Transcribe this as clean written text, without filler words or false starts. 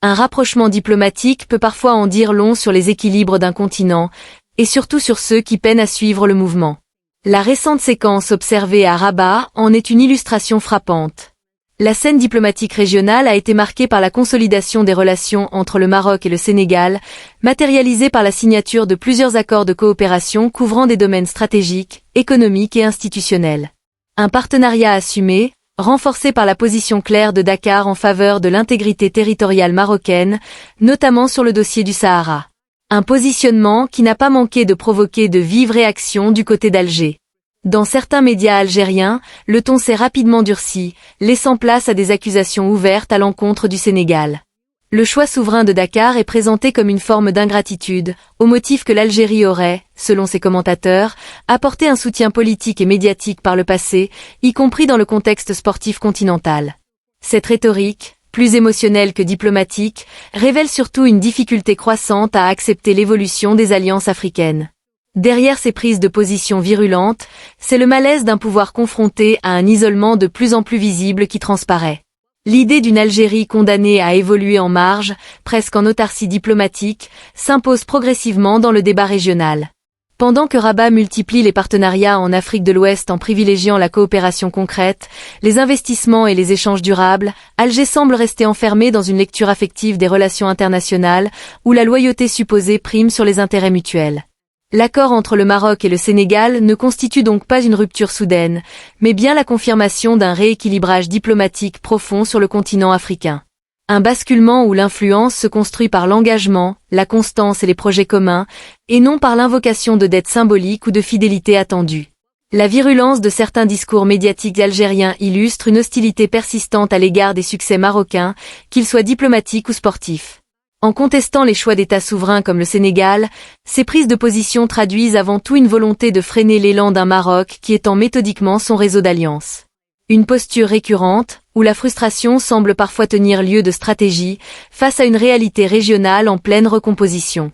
Un rapprochement diplomatique peut parfois en dire long sur les équilibres d'un continent, et surtout sur ceux qui peinent à suivre le mouvement. La récente séquence observée à Rabat en est une illustration frappante. La scène diplomatique régionale a été marquée par la consolidation des relations entre le Maroc et le Sénégal, matérialisée par la signature de plusieurs accords de coopération couvrant des domaines stratégiques, économiques et institutionnels. Un partenariat assumé, renforcé par la position claire de Dakar en faveur de l'intégrité territoriale marocaine, notamment sur le dossier du Sahara. Un positionnement qui n'a pas manqué de provoquer de vives réactions du côté d'Alger. Dans certains médias algériens, le ton s'est rapidement durci, laissant place à des accusations ouvertes à l'encontre du Sénégal. Le choix souverain de Dakar est présenté comme une forme d'ingratitude, au motif que l'Algérie aurait, selon ses commentateurs, apporté un soutien politique et médiatique par le passé, y compris dans le contexte sportif continental. Cette rhétorique, plus émotionnelle que diplomatique, révèle surtout une difficulté croissante à accepter l'évolution des alliances africaines. Derrière ces prises de position virulentes, c'est le malaise d'un pouvoir confronté à un isolement de plus en plus visible qui transparaît. L'idée d'une Algérie condamnée à évoluer en marge, presque en autarcie diplomatique, s'impose progressivement dans le débat régional. Pendant que Rabat multiplie les partenariats en Afrique de l'Ouest en privilégiant la coopération concrète, les investissements et les échanges durables, Alger semble rester enfermé dans une lecture affective des relations internationales où la loyauté supposée prime sur les intérêts mutuels. L'accord entre le Maroc et le Sénégal ne constitue donc pas une rupture soudaine, mais bien la confirmation d'un rééquilibrage diplomatique profond sur le continent africain. Un basculement où l'influence se construit par l'engagement, la constance et les projets communs, et non par l'invocation de dettes symboliques ou de fidélité attendue. La virulence de certains discours médiatiques algériens illustre une hostilité persistante à l'égard des succès marocains, qu'ils soient diplomatiques ou sportifs. En contestant les choix d'États souverains comme le Sénégal, ces prises de position traduisent avant tout une volonté de freiner l'élan d'un Maroc qui étend méthodiquement son réseau d'alliances. Une posture récurrente, où la frustration semble parfois tenir lieu de stratégie, face à une réalité régionale en pleine recomposition.